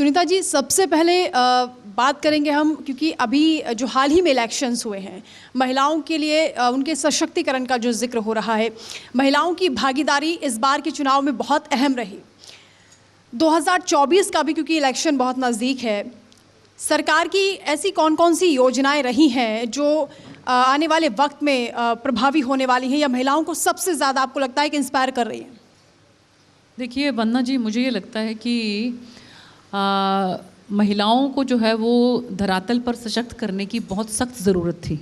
सुनीता जी, सबसे पहले बात करेंगे हम, क्योंकि अभी जो हाल ही में इलेक्शंस हुए हैं, महिलाओं के लिए उनके सशक्तिकरण का जो जिक्र हो रहा है, महिलाओं की भागीदारी इस बार के चुनाव में बहुत अहम रही। 2024 का भी क्योंकि इलेक्शन बहुत नज़दीक है, सरकार की ऐसी कौन कौन सी योजनाएं रही हैं जो आने वाले वक्त में प्रभावी होने वाली हैं या महिलाओं को सबसे ज़्यादा आपको लगता है कि इंस्पायर कर रही हैं? देखिए वंदना जी, मुझे ये लगता है कि महिलाओं को जो है वो धरातल पर सशक्त करने की बहुत सख्त ज़रूरत थी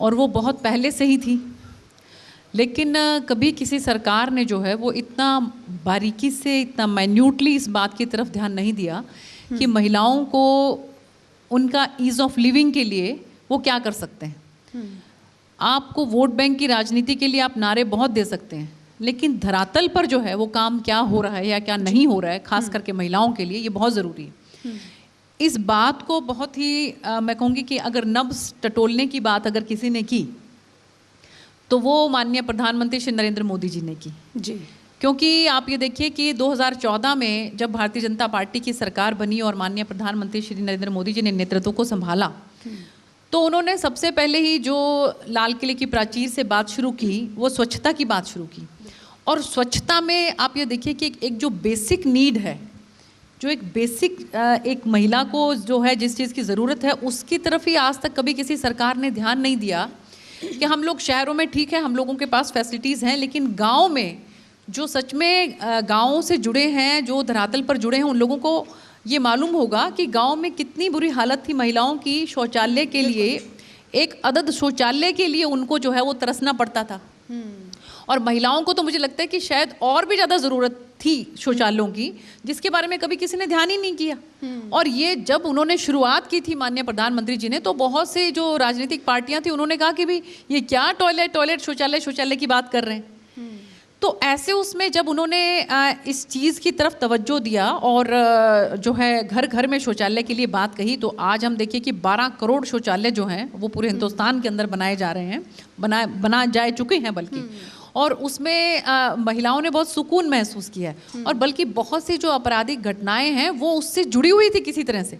और वो बहुत पहले से ही थी, लेकिन कभी किसी सरकार ने जो है वो इतना बारीकी से, इतना माइन्यूटली इस बात की तरफ ध्यान नहीं दिया कि महिलाओं को उनका ईज़ ऑफ लिविंग के लिए वो क्या कर सकते हैं। आपको वोट बैंक की राजनीति के लिए आप नारे बहुत दे सकते हैं, लेकिन धरातल पर जो है वो काम क्या हो रहा है या क्या नहीं हो रहा है, खास करके महिलाओं के लिए ये बहुत ज़रूरी है। इस बात को बहुत ही मैं कहूँगी कि अगर नब्ज़ टटोलने की बात अगर किसी ने की तो वो माननीय प्रधानमंत्री श्री नरेंद्र मोदी जी ने की जी। क्योंकि आप ये देखिए कि 2014 में जब भारतीय जनता पार्टी की सरकार बनी और माननीय प्रधानमंत्री श्री नरेंद्र मोदी जी ने नेतृत्व को संभाला, तो उन्होंने सबसे पहले ही जो लाल किले की प्राचीर से बात शुरू की वो स्वच्छता की बात शुरू की। और स्वच्छता में आप ये देखिए कि एक जो बेसिक नीड है, जो एक बेसिक एक महिला को जो है जिस चीज़ की ज़रूरत है, उसकी तरफ ही आज तक कभी किसी सरकार ने ध्यान नहीं दिया। कि हम लोग शहरों में ठीक है, हम लोगों के पास फैसिलिटीज़ हैं, लेकिन गाँव में जो सच में गाँवों से जुड़े हैं, जो धरातल पर जुड़े हैं, उन लोगों को ये मालूम होगा कि गांव में कितनी बुरी हालत थी महिलाओं की। शौचालय के लिए, एक अदद शौचालय के लिए उनको जो है वो तरसना पड़ता था। और महिलाओं को तो मुझे लगता है कि शायद और भी ज़्यादा ज़रूरत थी शौचालयों की, जिसके बारे में कभी किसी ने ध्यान ही नहीं किया। और ये जब उन्होंने शुरुआत की थी माननीय प्रधानमंत्री जी ने, तो बहुत से जो राजनीतिक पार्टियां थी उन्होंने कहा कि भाई ये क्या टॉयलेट शौचालय की बात कर रहे हैं। तो ऐसे उसमें जब उन्होंने इस चीज़ की तरफ तवज्जो दिया और जो है घर घर में शौचालय के लिए बात कही, तो आज हम देखिए कि 12 करोड़ शौचालय जो हैं वो पूरे हिंदुस्तान के अंदर बनाए जा रहे हैं, बना जा चुके हैं बल्कि। और उसमें महिलाओं ने बहुत सुकून महसूस किया है। और बल्कि बहुत सी जो आपराधिक घटनाएं हैं वो उससे जुड़ी हुई थी किसी तरह से।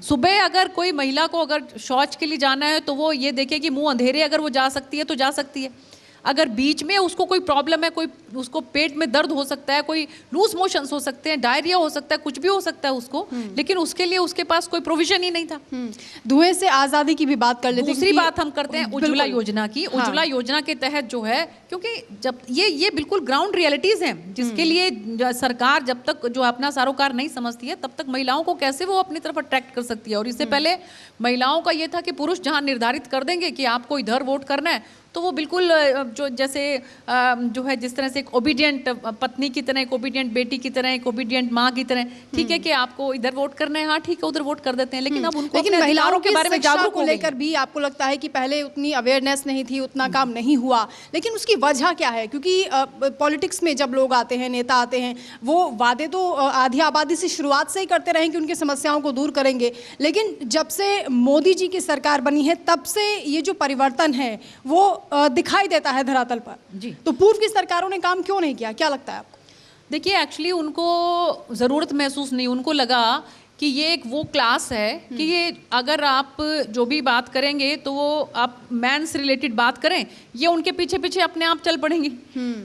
सुबह अगर कोई महिला को अगर शौच के लिए जाना है तो वो ये देखे कि मुंह अंधेरे अगर वो जा सकती है तो जा सकती है। अगर बीच में उसको कोई प्रॉब्लम है, कोई उसको पेट में दर्द हो सकता है, कोई लूज मोशंस हो सकते हैं, डायरिया हो सकता है, कुछ भी हो सकता है उसको, लेकिन उसके लिए उसके पास कोई प्रोविजन ही नहीं था। धुएं से आज़ादी की भी बात कर लेते हैं। दूसरी बात हम करते हैं उज्ज्वला योजना की। उज्ज्वला योजना के तहत जो है, क्योंकि जब ये बिल्कुल ग्राउंड रियलिटीज़ हैं, जिसके लिए सरकार जब तक जो अपना सारोकार नहीं समझती है, तब तक महिलाओं को कैसे वो अपनी तरफ अट्रैक्ट कर सकती है। और इससे पहले महिलाओं का ये था कि पुरुष जहाँ निर्धारित कर देंगे कि आपको इधर वोट करना है, तो वो बिल्कुल जो जैसे जो है जिस तरह से एक ओबीडियंट पत्नी की तरह, एक ओबीडियंट बेटी की तरह, एक ओबीडियंट माँ की तरह, ठीक है कि आपको इधर वोट करना है, हाँ ठीक है उधर वोट कर देते हैं। लेकिन अब उनको लेकिन महिलाओं के बारे में जागरूक को लेकर भी आपको लगता है कि पहले उतनी अवेयरनेस नहीं थी, उतना काम नहीं हुआ, लेकिन उसकी वजह क्या है? क्योंकि पॉलिटिक्स में जब लोग आते हैं, नेता आते हैं, वो वादे तो आधी आबादी से शुरुआत से ही करते रहें कि उनकी समस्याओं को दूर करेंगे, लेकिन जब से मोदी जी की सरकार बनी है तब से ये जो परिवर्तन है वो दिखाई देता है धरातल पर जी। तो पूर्व की सरकारों ने काम क्यों नहीं किया, क्या लगता है आपको? देखिए एक्चुअली उनको ज़रूरत महसूस नहीं, उनको लगा कि ये एक वो क्लास है कि ये अगर आप जो भी बात करेंगे तो वो आप मैंस रिलेटेड बात करें, ये उनके पीछे पीछे अपने आप चल पड़ेंगे।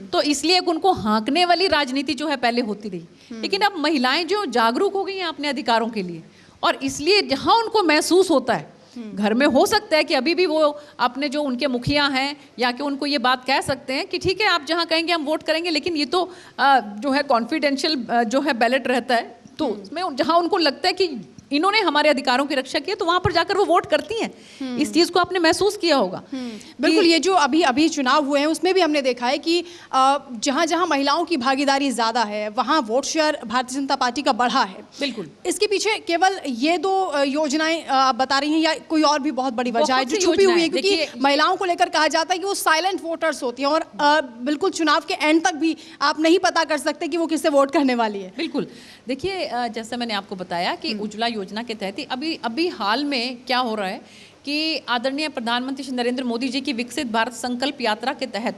तो इसलिए उनको हाँकने वाली राजनीति जो है पहले होती रही। लेकिन अब महिलाएं जो जागरूक हो गई हैं अपने अधिकारों के लिए, और इसलिए जहाँ उनको महसूस होता है, घर में हो सकता है कि अभी भी वो अपने जो उनके मुखिया हैं या कि उनको ये बात कह सकते हैं कि ठीक है आप जहाँ कहेंगे हम वोट करेंगे, लेकिन ये तो जो है कॉन्फिडेंशियल जो है बैलेट रहता है, तो उसमें जहाँ उनको लगता है कि इन्होंने हमारे अधिकारों की रक्षा की है, तो वहां पर जाकर वो वोट करती हैं। इस चीज़ को आपने महसूस किया होगा। बिल्कुल, ये जो अभी चुनाव हुए हैं उसमें भी हमने देखा है कि जहां जहां महिलाओं की भागीदारी ज़्यादा है वहां vote share Bharatiya Janata party का बढ़ा है। बिल्कुल, इसके पीछे केवल ये 2 योजनाएं आप बता रही हैं या कोई और भी बहुत बड़ी वजह है जो छुपी हुई है? क्योंकि महिलाओं को लेकर कहा जाता है कि वो साइलेंट वोटर्स होती हैं और बिल्कुल चुनाव के एंड तक भी आप नहीं पता कर सकते कि वो किससे वोट करने वाली है। बिल्कुल, देखिए जैसे मैंने आपको बताया कि उज्ज्वला योजना के तहत अभी हाल में क्या हो रहा है कि आदरणीय प्रधानमंत्री श्री नरेंद्र मोदी जी की विकसित भारत संकल्प यात्रा के तहत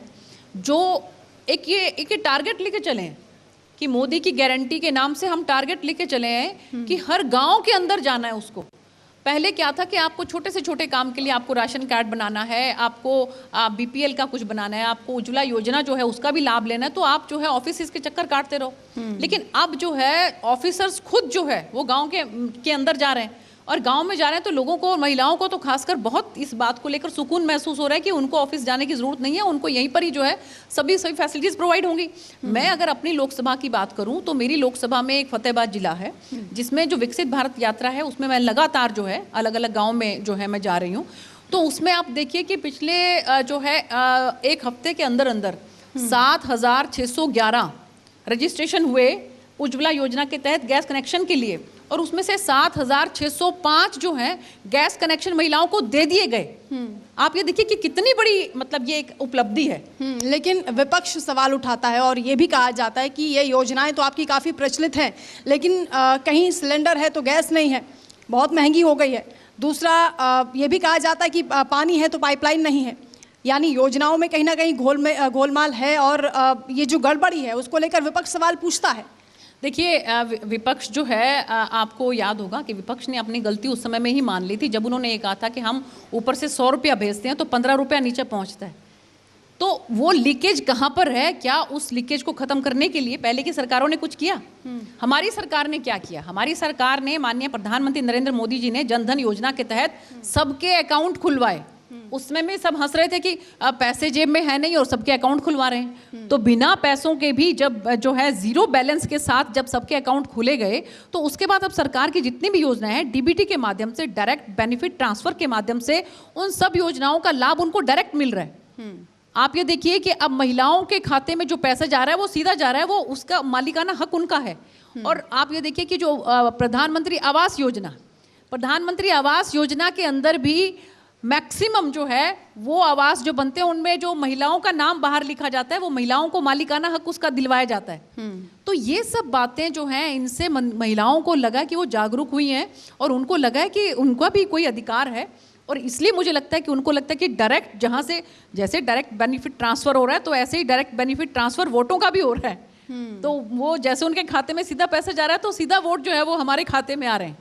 जो एक ये टारगेट लेके चले हैं कि मोदी की गारंटी के नाम से हम टारगेट लेके चले हैं कि हर गांव के अंदर जाना है उसको। पहले क्या था कि आपको छोटे से छोटे काम के लिए आपको राशन कार्ड बनाना है, आपको बीपीएल का कुछ बनाना है, आपको उज्ज्वला योजना जो है उसका भी लाभ लेना है, तो आप जो है ऑफिस के चक्कर काटते रहो। लेकिन अब जो है ऑफिसर्स खुद जो है वो गांव के अंदर जा रहे हैं, और गांव में जा रहे हैं तो लोगों को और महिलाओं को तो खासकर बहुत इस बात को लेकर सुकून महसूस हो रहा है कि उनको ऑफिस जाने की जरूरत नहीं है, उनको यहीं पर ही जो है सभी फैसिलिटीज प्रोवाइड होंगी। मैं अगर अपनी लोकसभा की बात करूं तो मेरी लोकसभा में एक फतेहाबाद जिला है जिसमें जो विकसित भारत यात्रा है उसमें मैं लगातार जो है अलग अलग गाँव में जो है मैं जा रही हूँ। तो उसमें आप देखिए कि पिछले जो है एक हफ्ते के अंदर अंदर 7,611 रजिस्ट्रेशन हुए उज्ज्वला योजना के तहत गैस कनेक्शन के लिए, और उसमें से 7,605 जो है गैस कनेक्शन महिलाओं को दे दिए गए। आप ये देखिए कि कितनी बड़ी मतलब ये एक उपलब्धि है। लेकिन विपक्ष सवाल उठाता है और ये भी कहा जाता है कि ये योजनाएं तो आपकी काफ़ी प्रचलित हैं, लेकिन कहीं सिलेंडर है तो गैस नहीं है, बहुत महंगी हो गई है। दूसरा ये भी कहा जाता है कि पानी है तो पाइपलाइन नहीं है, यानी योजनाओं में कहीं ना कहीं गोलमाल है, और ये जो गड़बड़ी है उसको लेकर विपक्ष सवाल पूछता है। देखिए विपक्ष जो है आपको याद होगा कि विपक्ष ने अपनी गलती उस समय में ही मान ली थी जब उन्होंने ये कहा था कि हम ऊपर से 100 रुपया भेजते हैं तो 15 रुपया नीचे पहुंचता है। तो वो लीकेज कहाँ पर है? क्या उस लीकेज को खत्म करने के लिए पहले की सरकारों ने कुछ किया? हमारी सरकार ने क्या किया? हमारी सरकार ने, माननीय प्रधानमंत्री नरेंद्र मोदी जी ने जनधन योजना के तहत सबके अकाउंट खुलवाए। उसमें में सब हंस रहे थे कि पैसे जेब में है नहीं और सबके अकाउंट खुलवा रहे हैं। तो बिना पैसों के भी जब जो है जीरो बैलेंस के साथ जब सबके अकाउंट खुले गए तो उसके बाद अब सरकार की जितनी भी योजनाएं हैं डीबीटी के माध्यम से, डायरेक्ट बेनिफिट ट्रांसफर के माध्यम से, उन सब योजनाओं का लाभ उनको डायरेक्ट मिल रहा है। आप ये देखिए कि अब महिलाओं के खाते में जो पैसा जा रहा है वो सीधा जा रहा है, वो उसका मालिकाना हक उनका है। और आप ये देखिए कि जो प्रधानमंत्री आवास योजना के अंदर भी मैक्सिमम जो है वो आवास जो बनते हैं उनमें जो महिलाओं का नाम बाहर लिखा जाता है, वो महिलाओं को मालिकाना हक उसका दिलवाया जाता है। तो ये सब बातें जो हैं इनसे महिलाओं को लगा कि वो जागरूक हुई हैं और उनको लगा है कि उनका भी कोई अधिकार है, और इसलिए मुझे लगता है कि उनको लगता है कि डायरेक्ट, जहाँ से जैसे डायरेक्ट बेनिफिट ट्रांसफर हो रहा है तो ऐसे ही डायरेक्ट बेनिफिट ट्रांसफर वोटों का भी हो रहा है। तो वो जैसे उनके खाते में सीधा पैसा जा रहा है तो सीधा वोट जो है वो हमारे खाते में आ रहे हैं।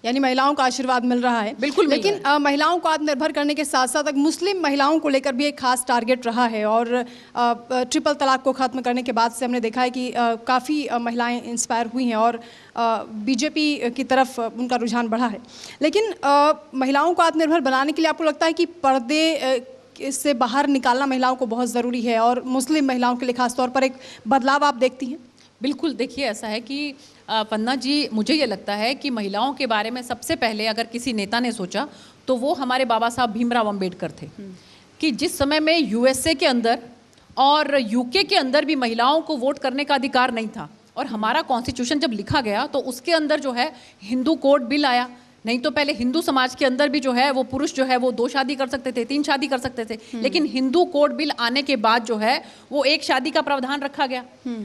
यानी महिलाओं का आशीर्वाद मिल रहा है। बिल्कुल। लेकिन महिलाओं को आत्मनिर्भर करने के साथ साथ मुस्लिम महिलाओं को लेकर भी एक खास टारगेट रहा है, और ट्रिपल तलाक को ख़त्म करने के बाद से हमने देखा है कि काफ़ी महिलाएं इंस्पायर हुई हैं और बीजेपी की तरफ उनका रुझान बढ़ा है। लेकिन महिलाओं को आत्मनिर्भर बनाने के लिए आपको लगता है कि पर्दे से बाहर निकालना महिलाओं को बहुत ज़रूरी है, और मुस्लिम महिलाओं के लिए खासतौर पर एक बदलाव आप देखती हैं? बिल्कुल। देखिए ऐसा है कि पन्ना जी, मुझे ये लगता है कि महिलाओं के बारे में सबसे पहले अगर किसी नेता ने सोचा तो वो हमारे बाबा साहब भीमराव अंबेडकर थे। कि जिस समय में यूएसए के अंदर और यूके के अंदर भी महिलाओं को वोट करने का अधिकार नहीं था, और हमारा कॉन्स्टिट्यूशन जब लिखा गया तो उसके अंदर जो है हिंदू कोड बिल आया। नहीं तो पहले हिंदू समाज के अंदर भी जो है वो पुरुष जो है वो 2 शादी कर सकते थे, 3 शादी कर सकते थे, लेकिन हिंदू कोड बिल आने के बाद जो है वो 1 शादी का प्रावधान रखा गया,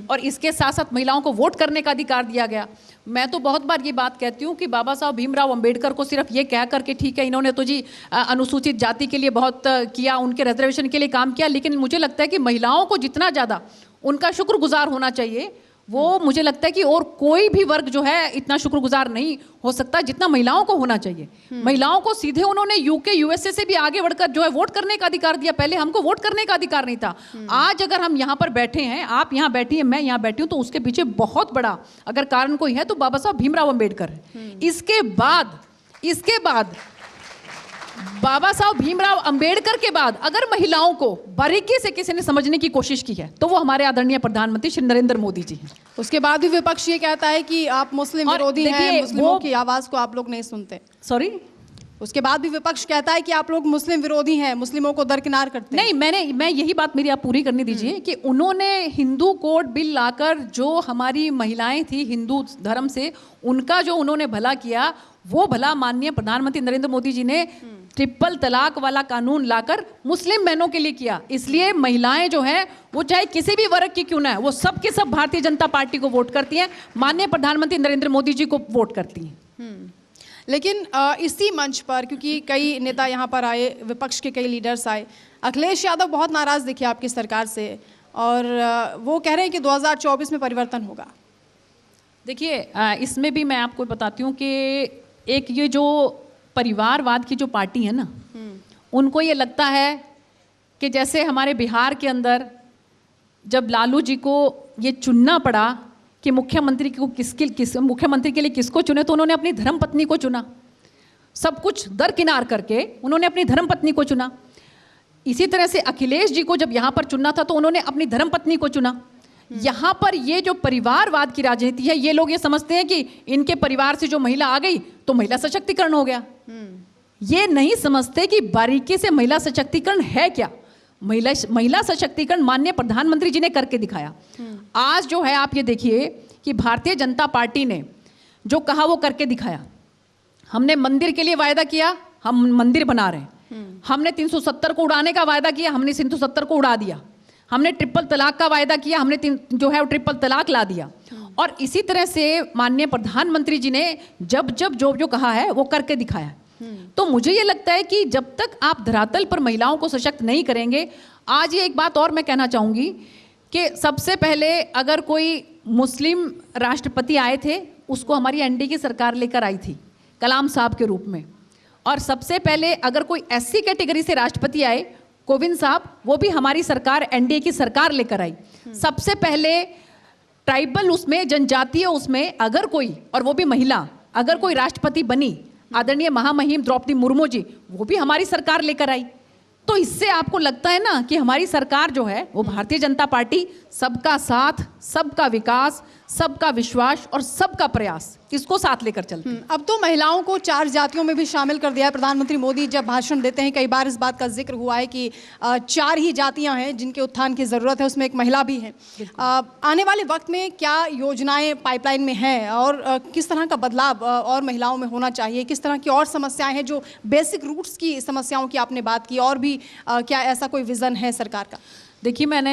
और इसके साथ साथ महिलाओं को वोट करने का अधिकार दिया गया। मैं तो बहुत बार ये बात कहती हूँ कि बाबा साहब भीमराव अंबेडकर को सिर्फ ये कह करके ठीक है इन्होंने तो जी अनुसूचित जाति के लिए बहुत किया, उनके रिजर्वेशन के लिए काम किया, लेकिन मुझे लगता है कि महिलाओं को जितना ज़्यादा उनका शुक्रगुजार होना चाहिए वो मुझे लगता है कि और कोई भी वर्ग जो है इतना शुक्रगुजार नहीं हो सकता जितना महिलाओं को होना चाहिए। महिलाओं को सीधे उन्होंने यूके यूएसए से भी आगे बढ़कर जो है वोट करने का अधिकार दिया। पहले हमको वोट करने का अधिकार नहीं था। आज अगर हम यहाँ पर बैठे हैं, आप यहाँ बैठी हैं, मैं यहाँ बैठी हूँ, तो उसके पीछे बहुत बड़ा अगर कारण कोई है तो बाबा साहब भीमराव अंबेडकर है। इसके बाद बाबा साहब भीमराव अंबेडकर के बाद अगर महिलाओं को बारीकी से किसी ने समझने की कोशिश की है तो वो हमारे आदरणीय प्रधानमंत्री श्री नरेंद्र मोदी जी हैं। उसके बाद भी विपक्ष ये कहता है कि आप मुस्लिम विरोधी हैं, मुस्लिमों की आवाज को आप लोग नहीं सुनते। सॉरी, उसके बाद भी विपक्ष कहता है कि आप लोग मुस्लिम विरोधी हैं, मुस्लिमों को दरकिनार करते हैं। नहीं, मैं यही बात मेरी आप पूरी करने दीजिए कि उन्होंने हिंदू कोड बिल लाकर जो हमारी महिलाएं थी हिंदू धर्म से, उनका जो उन्होंने भला किया, वो भला माननीय प्रधानमंत्री नरेंद्र मोदी जी ने ट्रिपल तलाक वाला कानून लाकर मुस्लिम बहनों के लिए किया। इसलिए महिलाएं जो हैं वो चाहे किसी भी वर्ग की क्यों ना है, वो सब के सब भारतीय जनता पार्टी को वोट करती हैं, माननीय प्रधानमंत्री नरेंद्र मोदी जी को वोट करती हैं। लेकिन इसी मंच पर, क्योंकि कई नेता यहाँ पर आए, विपक्ष के कई लीडर्स आए, अखिलेश यादव बहुत नाराज़ दिखे आपकी सरकार से, और वो कह रहे हैं कि 2024 में परिवर्तन होगा। देखिए, इसमें भी मैं आपको बताती हूँ कि एक ये जो परिवारवाद की जो पार्टी है ना, उनको ये लगता है कि जैसे हमारे बिहार के अंदर जब लालू जी को ये चुनना पड़ा कि मुख्यमंत्री को मुख्यमंत्री के लिए किसको चुने, तो उन्होंने अपनी धर्मपत्नी को चुना। सब कुछ दरकिनार करके उन्होंने अपनी धर्मपत्नी को चुना। इसी तरह से अखिलेश जी को जब यहाँ पर चुनना था तो उन्होंने अपनी धर्मपत्नी को चुना। यहाँ पर ये जो परिवारवाद की राजनीति है, ये लोग ये समझते हैं कि इनके परिवार से जो महिला आ गई तो महिला सशक्तिकरण हो गया। ये नहीं समझते कि बारीकी से महिला सशक्तिकरण है क्या। महिला सशक्तिकरण माननीय प्रधानमंत्री जी ने करके दिखाया। आज जो है आप ये देखिए कि भारतीय जनता पार्टी ने जो कहा वो करके दिखाया। हमने मंदिर के लिए वायदा किया, हम मंदिर बना रहे हैं। हमने 370 को उड़ाने का वायदा किया, हमने 370 को उड़ा दिया। हमने ट्रिपल तलाक का वायदा किया, हमने जो है वो ट्रिपल तलाक ला दिया। और इसी तरह से माननीय प्रधानमंत्री जी ने जब जो कहा है वो करके दिखाया। तो मुझे ये लगता है कि जब तक आप धरातल पर महिलाओं को सशक्त नहीं करेंगे। आज ये एक बात और मैं कहना चाहूँगी कि सबसे पहले अगर कोई मुस्लिम राष्ट्रपति आए थे, उसको हमारी एनडीए की सरकार लेकर आई थी कलाम साहब के रूप में। और सबसे पहले अगर कोई एससी कैटेगरी से राष्ट्रपति आए, कोविंद साहब, वो भी हमारी सरकार एनडीए की सरकार लेकर आई। सबसे पहले ट्राइबल उसमें, जनजातीय उसमें अगर कोई, और वो भी महिला, अगर कोई राष्ट्रपति बनी, आदरणीय महामहिम द्रौपदी मुर्मू जी, वो भी हमारी सरकार लेकर आई। तो इससे आपको लगता है ना कि हमारी सरकार जो है वो भारतीय जनता पार्टी सबका साथ, सबका विकास, सबका विश्वास और सबका प्रयास, इसको साथ लेकर चलती है। अब तो महिलाओं को 4 जातियों में भी शामिल कर दिया है। प्रधानमंत्री मोदी जब भाषण देते हैं, कई बार इस बात का जिक्र हुआ है कि 4 ही जातियां हैं जिनके उत्थान की ज़रूरत है, उसमें एक महिला भी है। आने वाले वक्त में क्या योजनाएं पाइपलाइन में हैं और किस तरह का बदलाव और महिलाओं में होना चाहिए? किस तरह की और समस्याएं हैं जो बेसिक रूट्स की समस्याओं की आपने बात की, और भी क्या ऐसा कोई विज़न है सरकार का? देखिए, मैंने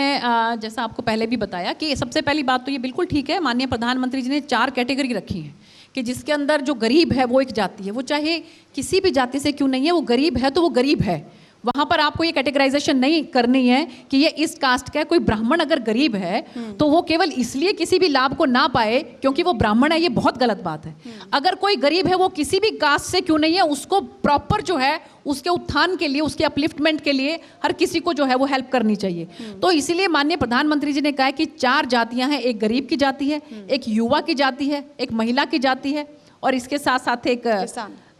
जैसा आपको पहले भी बताया कि सबसे पहली बात तो ये बिल्कुल ठीक है, माननीय प्रधानमंत्री जी ने 4 कैटेगरी रखी हैं कि जिसके अंदर जो गरीब है वो एक जाति है। वो चाहे किसी भी जाति से क्यों नहीं है, वो गरीब है तो वो गरीब है। वहाँ पर आपको ये कैटेगराइजेशन नहीं करनी है कि ये इस कास्ट का है। कोई ब्राह्मण अगर गरीब है तो वो केवल इसलिए किसी भी लाभ को ना पाए क्योंकि वो ब्राह्मण है, ये बहुत गलत बात है। अगर कोई गरीब है वो किसी भी कास्ट से क्यों नहीं है, उसको प्रॉपर जो है उसके उत्थान के लिए, उसके अपलिफ्टमेंट के लिए हर किसी को जो है वो हेल्प करनी चाहिए। तो इसीलिए माननीय प्रधानमंत्री जी ने कहा है कि 4 जातियां हैं। एक गरीब की जाति है, एक युवा की जाति है, एक महिला की जाति है और इसके साथ साथ एक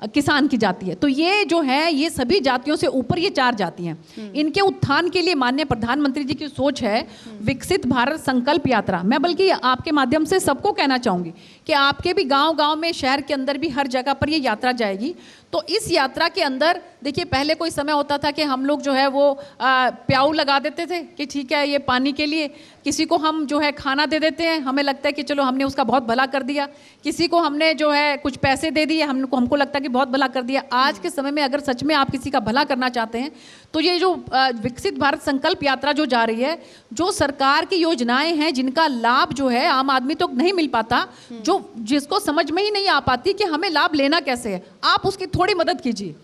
किसान की जाति है। तो ये जो है ये सभी जातियों से ऊपर ये 4 जाति हैं। इनके उत्थान के लिए माननीय प्रधानमंत्री जी की सोच है विकसित भारत संकल्प यात्रा। मैं बल्कि आपके माध्यम से सबको कहना चाहूँगी कि आपके भी गांव-गांव में, शहर के अंदर भी हर जगह पर ये यात्रा जाएगी। तो इस यात्रा के अंदर देखिए, पहले कोई समय होता था कि हम लोग जो है वो प्याऊ लगा देते थे कि ठीक है ये पानी के लिए, किसी को हम जो है खाना दे देते हैं, हमें लगता है कि चलो हमने उसका बहुत भला कर दिया, किसी को हमने जो है कुछ पैसे दे दिए, हमको लगता है कि बहुत भला कर दिया। आज के समय में अगर सच में आप किसी का भला करना चाहते हैं तो ये जो विकसित भारत संकल्प यात्रा जो जा रही है, जो सरकार की योजनाएं हैं जिनका लाभ जो है आम आदमी तो नहीं मिल पाता, जो जिसको समझ में ही नहीं आ पाती कि हमें लाभ लेना कैसे है, आप उसकी थोड़ी मदद कीजिए,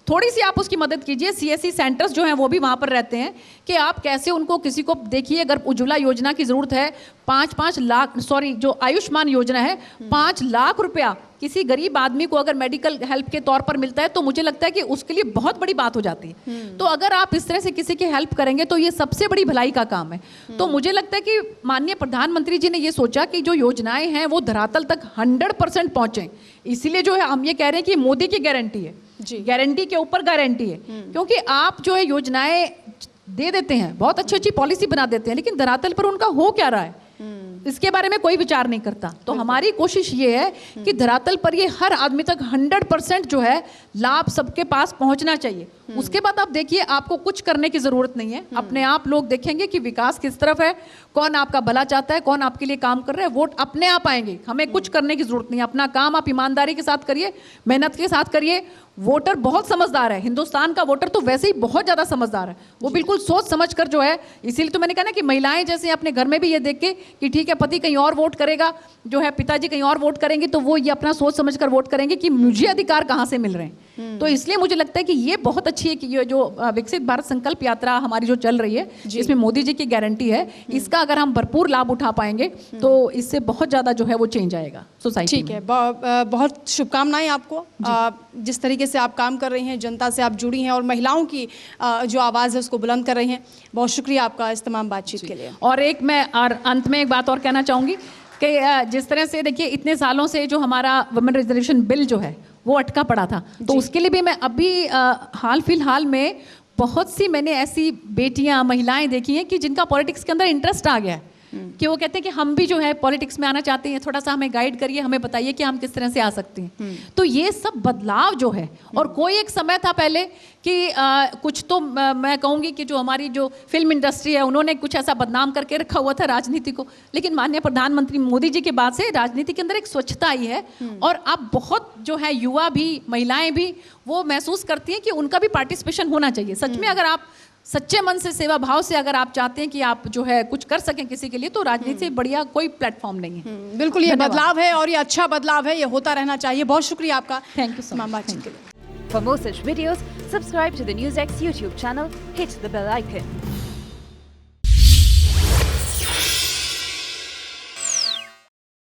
थोड़ी सी आप उसकी मदद कीजिए। सीएससी सेंटर्स जो हैं वो भी वहाँ पर रहते हैं कि आप कैसे उनको, किसी को देखिए अगर उज्ज्वला योजना की ज़रूरत है, 5-5 लाख, जो आयुष्मान योजना है, 5 लाख रुपया किसी गरीब आदमी को अगर मेडिकल हेल्प के तौर पर मिलता है तो मुझे लगता है कि उसके लिए बहुत बड़ी बात हो जाती है। तो अगर आप इस तरह से किसी की हेल्प करेंगे तो ये सबसे बड़ी भलाई का काम है। तो मुझे लगता है कि माननीय प्रधानमंत्री जी ने ये सोचा कि जो योजनाएं हैं वो धरातल तक 100% पहुंचे। इसीलिए जो है हम ये कह रहे हैं कि मोदी की गारंटी है, गारंटी के ऊपर गारंटी है, क्योंकि आप जो है योजनाएं दे देते हैं, बहुत अच्छी अच्छी पॉलिसी बना देते हैं, लेकिन धरातल पर उनका हो क्या रहा है इसके बारे में कोई विचार नहीं करता। तो हमारी कोशिश ये है कि धरातल पर ये हर आदमी तक 100% जो है लाभ सबके पास पहुंचना चाहिए। उसके बाद आप देखिए, आपको कुछ करने की जरूरत नहीं है, अपने आप लोग देखेंगे कि विकास किस तरफ है, कौन आपका भला चाहता है, कौन आपके लिए काम कर रहा है, वोट अपने आप आएंगे। हमें कुछ करने की जरूरत नहीं है, अपना काम आप ईमानदारी के साथ करिए, मेहनत के साथ करिए। वोटर बहुत समझदार है, हिंदुस्तान का वोटर तो वैसे ही बहुत ज़्यादा समझदार है, वो बिल्कुल सोच समझ कर जो है, इसीलिए तो मैंने कहा ना कि महिलाएं जैसे अपने घर में भी ये देख के कि ठीक है पति कहीं और वोट करेगा, जो है पिताजी कहीं और वोट करेंगे, तो वो ये अपना सोच समझ कर वोट करेंगे कि मुझे अधिकार कहाँ से मिल रहे हैं। तो इसलिए मुझे लगता है कि ये बहुत अच्छी है कि ये जो विकसित भारत संकल्प यात्रा हमारी जो चल रही है, इसमें मोदी जी की गारंटी है, इसका अगर हम भरपूर लाभ उठा पाएंगे तो इससे बहुत ज़्यादा जो है वो चेंज आएगा सोसाइटी ठीक है। बहुत शुभकामनाएं आपको। जिस तरीके से आप काम कर रही हैं, जनता से आप जुड़ी हैं और महिलाओं की जो आवाज़ है उसको बुलंद कर रही हैं, बहुत शुक्रिया आपका इस तमाम बातचीत के लिए। और अंत में एक बात और कहना चाहूँगी कि जिस तरह से देखिए इतने सालों से जो हमारा वुमेन रिजर्वेशन बिल जो है वो अटका पड़ा था, तो उसके लिए भी मैं अभी हाल फिलहाल में बहुत सी मैंने ऐसी बेटियां महिलाएं देखी हैं कि जिनका पॉलिटिक्स के अंदर इंटरेस्ट आ गया है, कि वो कहते हैं कि हम भी जो है पॉलिटिक्स में आना चाहते हैं, थोड़ा सा हमें गाइड करिए, हमें बताइए कि हम किस तरह से आ सकते हैं। तो ये सब बदलाव जो है, और कोई एक समय था पहले कि कुछ तो मैं कहूँगी कि जो हमारी जो फिल्म इंडस्ट्री है उन्होंने कुछ ऐसा बदनाम करके रखा हुआ था राजनीति को, लेकिन माननीय प्रधानमंत्री मोदी जी के बाद से राजनीति के अंदर एक स्वच्छता आई है, और अब बहुत जो है युवा भी, महिलाएं भी वो महसूस करती हैं कि उनका भी पार्टिसिपेशन होना चाहिए। सच में अगर आप सच्चे मन से, सेवा भाव से अगर आप चाहते हैं कि आप जो है कुछ कर सकें किसी के लिए, तो राजनीति से बढ़िया कोई प्लेटफॉर्म नहीं है। बिल्कुल, ये बदलाव है और ये अच्छा बदलाव है, ये होता रहना चाहिए। बहुत शुक्रिया आपका, थैंक यू सो मच बातचीत के लिए। For more such videos, subscribe to the NewsX YouTube channel, hit the bell icon.